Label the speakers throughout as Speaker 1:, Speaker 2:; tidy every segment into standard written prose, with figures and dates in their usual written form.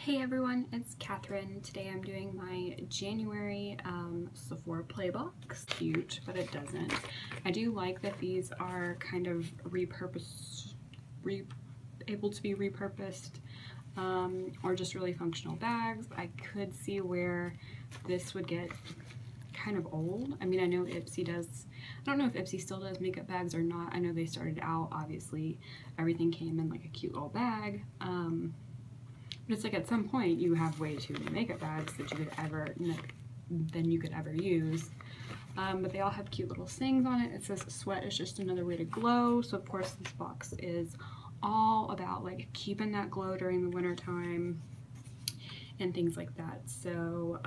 Speaker 1: Hey everyone, it's Catherine. Today I'm doing my January Sephora play box. Cute, but it doesn't. I do like that these are kind of able to be repurposed or just really functional bags. I could see where this would get kind of old. I mean, I know Ipsy does, I don't know if Ipsy still does makeup bags or not. I know they started out, obviously, everything came in like a cute little bag. But it's like at some point you have way too many makeup bags that you could ever use. But they all have cute little sayings on it. It says sweat is just another way to glow. So of course this box is all about like keeping that glow during the winter time and things like that. So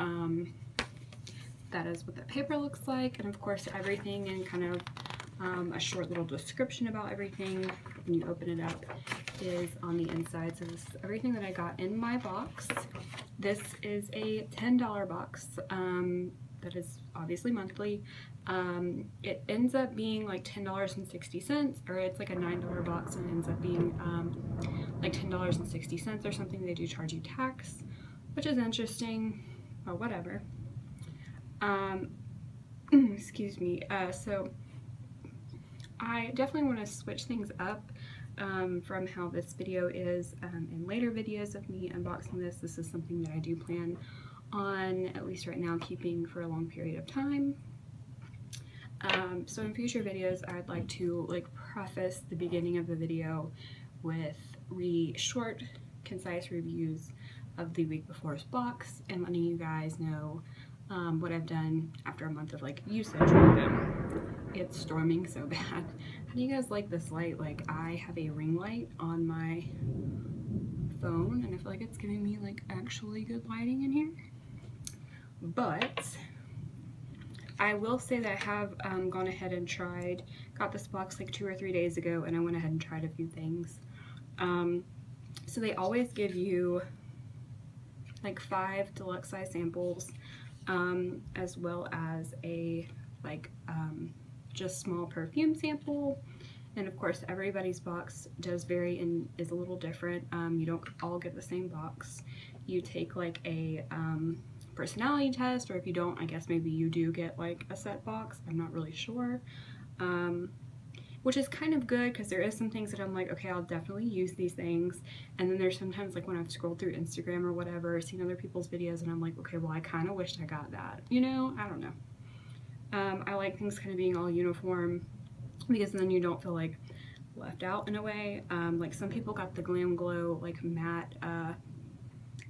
Speaker 1: that is what the paper looks like, and of course everything in kind of a short little description about everything when you open it up is on the inside. So this is everything that I got in my box. This is a $10 box that is obviously monthly. It ends up being like $10.60, or it's like a $9 box and it ends up being like $10.60 or something. They do charge you tax, which is interesting, or whatever. Excuse me. So I definitely want to switch things up from how this video is in later videos of me unboxing this. This is something that I do plan on, at least right now, keeping for a long period of time. So in future videos, I'd like to like preface the beginning of the video with short, concise reviews of the week before's box and letting you guys know what I've done after a month of like usage with them. It's storming so bad. How do you guys like this light? Like, I have a ring light on my phone and I feel like it's giving me like actually good lighting in here. But I will say that I have gone ahead and got this box like 2 or 3 days ago, and I went ahead and tried a few things. So they always give you like 5 deluxe size samples, as well as a like just small perfume sample. And of course everybody's box does vary and is a little different. You don't all get the same box. You take like a personality test, or if you don't, I guess maybe you do get like a set box. I'm not really sure. Which is kind of good because there is some things that I'm like, okay, I'll definitely use these things. And then there's sometimes like when I've scrolled through Instagram or whatever, seen other people's videos, and I'm like, okay, well, I kind of wished I got that. You know, I don't know. I like things kind of being all uniform because then you don't feel like left out in a way. Like some people got the Glam Glow like matte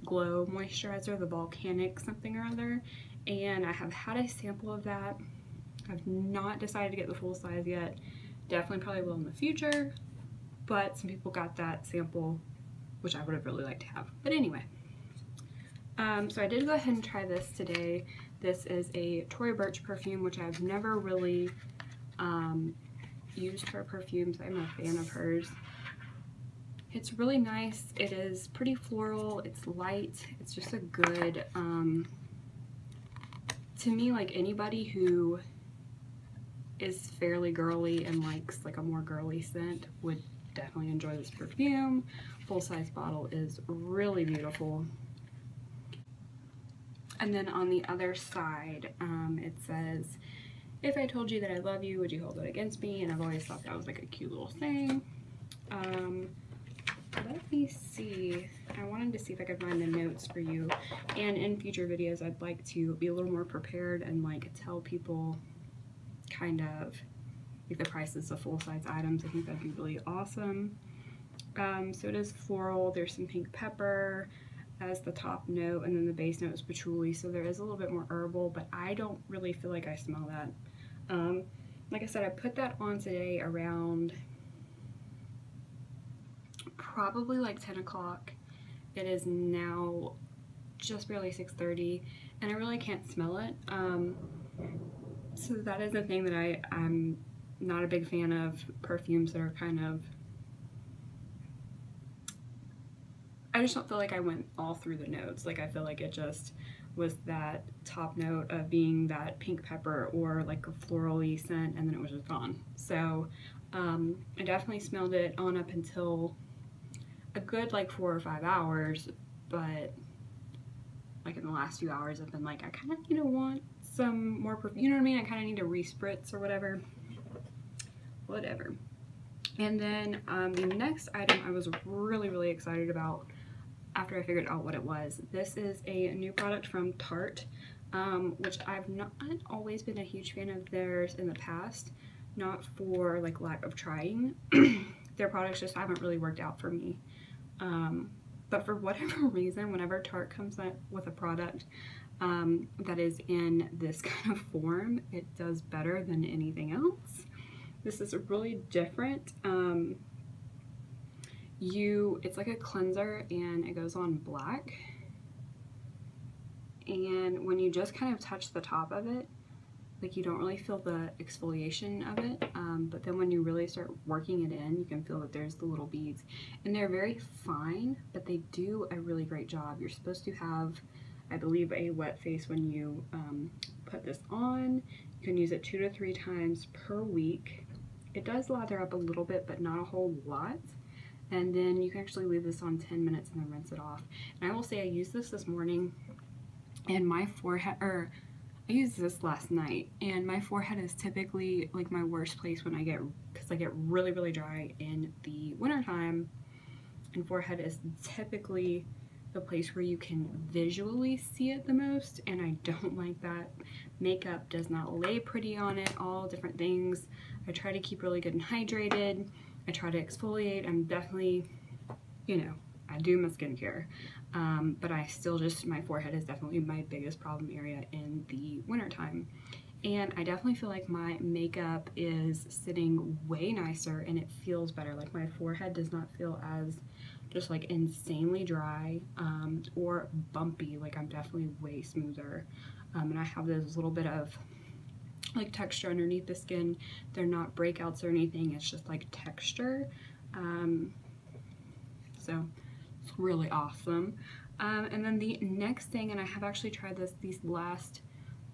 Speaker 1: glow moisturizer, the volcanic something or other, and I have had a sample of that. I've not decided to get the full size yet. Definitely probably will in the future, but some people got that sample, which I would have really liked to have. But anyway, so I did go ahead and try this today. This is a Tory Burch perfume, which I've never really used her perfumes. I'm a fan of hers. It's really nice. It is pretty floral. It's light. It's just a good, to me, like anybody who is fairly girly and likes like a more girly scent would definitely enjoy this perfume. Full-size bottle is really beautiful. And then on the other side, it says, if I told you that I love you, would you hold it against me? And I've always thought that was like a cute little thing. Let me see. I wanted to see if I could find the notes for you. And in future videos, I'd like to be a little more prepared and like tell people kind of like the prices of full-size items. I think that'd be really awesome. So it is floral. There's some pink pepper as the top note, and then the base note is patchouli, so there is a little bit more herbal, but I don't really feel like I smell that. Like I said, I put that on today around probably like 10 o'clock. It is now just barely 6:30, and I really can't smell it. So that is the thing that I'm not a big fan of, perfumes that are kind of, I just don't feel like I went all through the notes. Like I feel like it just was that top note of being that pink pepper or like a floral-y scent, and then it was just gone. So I definitely smelled it on up until a good like 4 or 5 hours, but like in the last few hours I've been like, I kind of, you know, want some more perfume, you know what I mean? I kind of need to respritz or whatever. And then the next item I was really excited about after I figured out what it was. This is a new product from Tarte, which I've not always been a huge fan of theirs in the past, not for like lack of trying. Their products just haven't really worked out for me. But for whatever reason, whenever Tarte comes up with a product that is in this kind of form, it does better than anything else. This is really different. It's like a cleanser and it goes on black. And when you just kind of touch the top of it, like you don't really feel the exfoliation of it, but then when you really start working it in, you can feel that there's the little beads. And they're very fine, but they do a really great job. You're supposed to have, I believe, a wet face when you put this on. You can use it 2 to 3 times per week. It does lather up a little bit, but not a whole lot. And then you can actually leave this on 10 minutes and then rinse it off. And I will say I used this morning, and my forehead, or I used this last night, and my forehead is typically like my worst place when because I get really dry in the wintertime, and forehead is typically the place where you can visually see it the most, and I don't like that. Makeup does not lay pretty on it, all different things. I try to keep really good and hydrated. I try to exfoliate. I'm definitely, you know, I do my skincare, but I still my forehead is definitely my biggest problem area in the wintertime. And I definitely feel like my makeup is sitting way nicer and it feels better. Like my forehead does not feel as just like insanely dry or bumpy. Like I'm definitely way smoother. And I have this little bit of like texture underneath the skin. They're not breakouts or anything, it's just like texture. So it's really awesome. And then the next thing, and I have actually tried this these last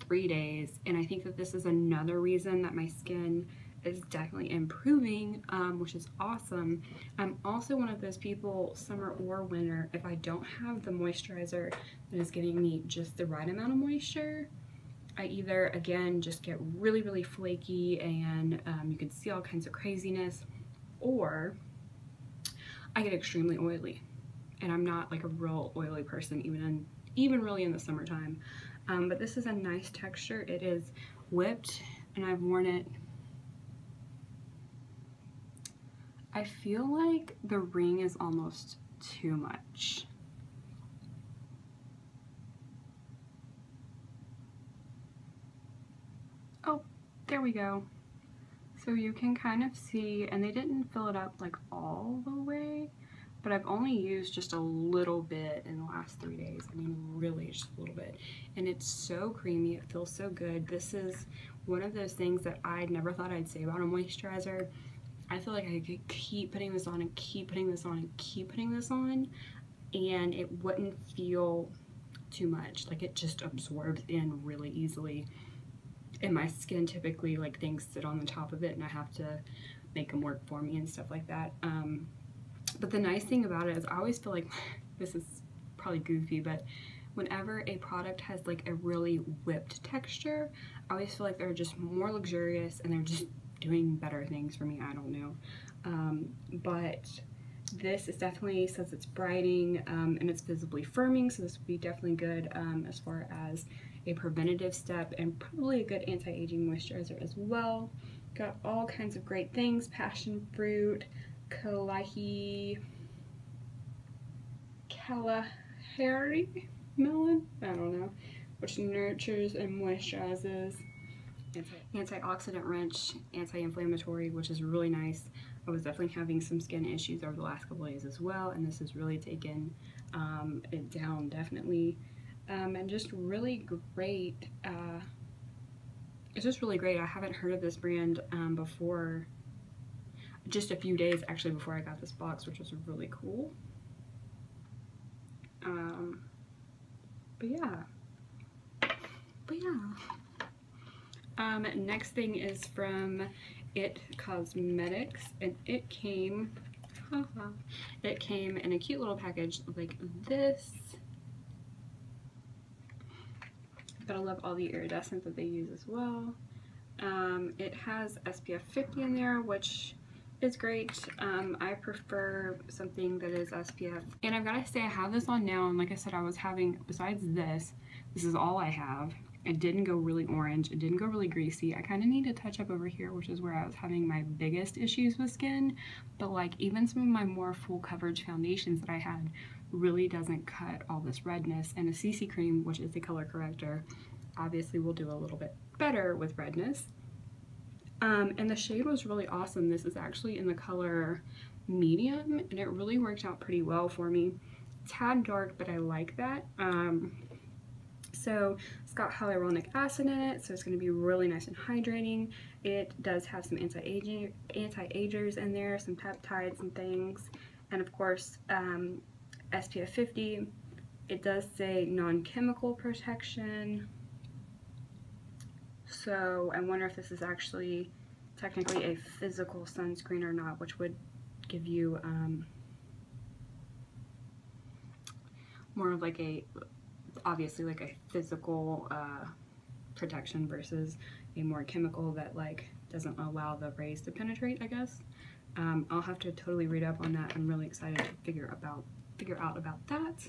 Speaker 1: 3 days, and I think that this is another reason that my skin is definitely improving, which is awesome. I'm also one of those people, summer or winter, if I don't have the moisturizer that is giving me just the right amount of moisture, I either, again, just get really flaky and you can see all kinds of craziness, or I get extremely oily. And I'm not like a real oily person, even really in the summertime. But this is a nice texture. It is whipped, and I've worn it. I feel like the ring is almost too much. Oh, there we go. So you can kind of see, and they didn't fill it up like all the way, but I've only used just a little bit in the last 3 days. I mean, really just a little bit. And it's so creamy, it feels so good. This is one of those things that I never thought I'd say about a moisturizer. I feel like I could keep putting this on and keep putting this on and keep putting this on, and it wouldn't feel too much. Like it just absorbs in really easily. And my skin typically, like, things sit on the top of it and I have to make them work for me and stuff like that. But the nice thing about it is I always feel like, this is probably goofy, but whenever a product has like a really whipped texture, I always feel like they're just more luxurious and they're just doing better things for me. I don't know. But this is definitely, says it's brightening and it's visibly firming, so this would be definitely good as far as a preventative step, and probably a good anti-aging moisturizer as well. Got all kinds of great things: passion fruit, Kalahari melon, I don't know, which nurtures and moisturizes, antioxidant rich, anti-inflammatory, which is really nice. I was definitely having some skin issues over the last couple days as well, and this has really taken it down, definitely. And just really great. It's just really great. I haven't heard of this brand before, just a few days actually before I got this box, which was really cool. But yeah. Next thing is from It Cosmetics, and it came, It came in a cute little package like this. But I love all the iridescent that they use as well. It has SPF 50 in there, which is great. I prefer something that is SPF. And I've got to say, I have this on now, and like I said, I was having, besides this is all I have. It didn't go really orange. It didn't go really greasy. I kind of need to touch up over here, which is where I was having my biggest issues with skin. But like even some of my more full coverage foundations that I had really doesn't cut all this redness. And a CC cream, which is the color corrector, obviously will do a little bit better with redness. And the shade was really awesome. This is actually in the color medium, and it really worked out pretty well for me. It's a tad dark, but I like that. So it's got hyaluronic acid in it, so it's going to be really nice and hydrating. It does have some anti-agers in there, some peptides and things, and of course SPF 50. It does say non-chemical protection, so I wonder if this is actually technically a physical sunscreen or not, which would give you more of like a, obviously like a physical protection versus a more chemical that like doesn't allow the rays to penetrate, I guess. I'll have to totally read up on that. I'm really excited to figure out about that.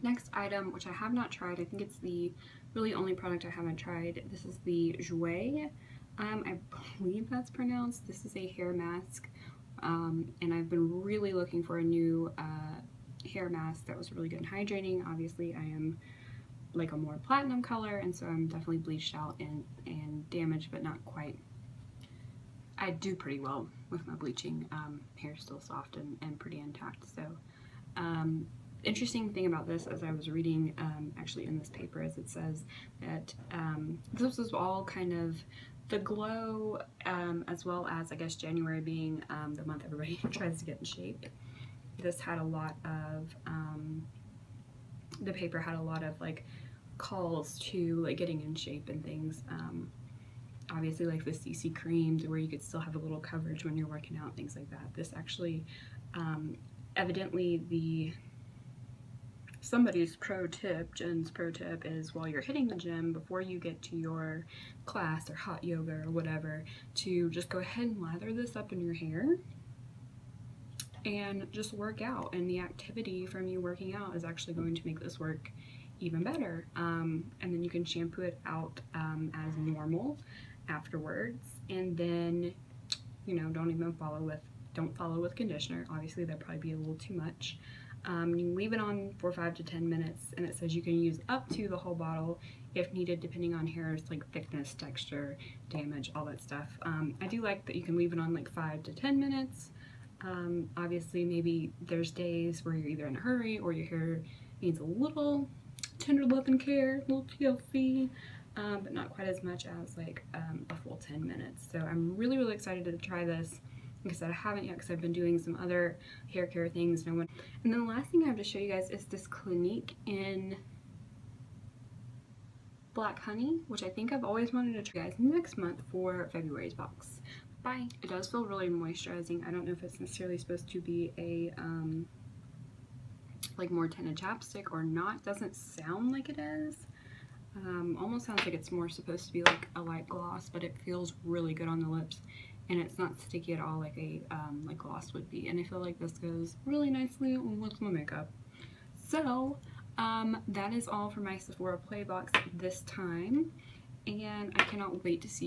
Speaker 1: Next item, which I have not tried, I think it's the really only product I haven't tried. This is the Jouer. I believe that's pronounced. This is a hair mask, and I've been really looking for a new hair mask that was really good and hydrating. Obviously I am like a more platinum color, and so I'm definitely bleached out and damaged, but not quite. I do pretty well with my bleaching. Hair's still soft and pretty intact. So interesting thing about this, as I was reading actually in this paper, is it says that this was all kind of the glow, as well as I guess January being the month everybody tries to get in shape. This had a lot of, the paper had a lot of like calls to like getting in shape and things. Obviously like the CC creams where you could still have a little coverage when you're working out, things like that. This actually, evidently somebody's pro tip, Jen's pro tip, is while you're hitting the gym, before you get to your class or hot yoga or whatever, to just go ahead and lather this up in your hair and just work out. And the activity from you working out is actually going to make this work even better. And then you can shampoo it out as normal afterwards, and then, you know, don't follow with conditioner. Obviously that'd probably be a little too much. You leave it on for 5 to 10 minutes, and it says you can use up to the whole bottle if needed, depending on hair's like thickness, texture, damage, all that stuff. I do like that you can leave it on like 5 to 10 minutes. Obviously maybe there's days where you're either in a hurry or your hair needs a little tender love and care, a little TLC, but not quite as much as like a full 10 minutes. So I'm really, really excited to try this. Like I said, I haven't yet because I've been doing some other hair care things. And then the last thing I have to show you guys is this Clinique in Black Honey, which I think I've always wanted to try, guys, next month for February's box. Bye. It does feel really moisturizing. I don't know if it's necessarily supposed to be a like more tinted chapstick or not. Doesn't sound like it is. Almost sounds like it's more supposed to be like a light gloss, but it feels really good on the lips, and it's not sticky at all like a like gloss would be. And I feel like this goes really nicely with my makeup. So that is all for my Sephora Play box this time, and I cannot wait to see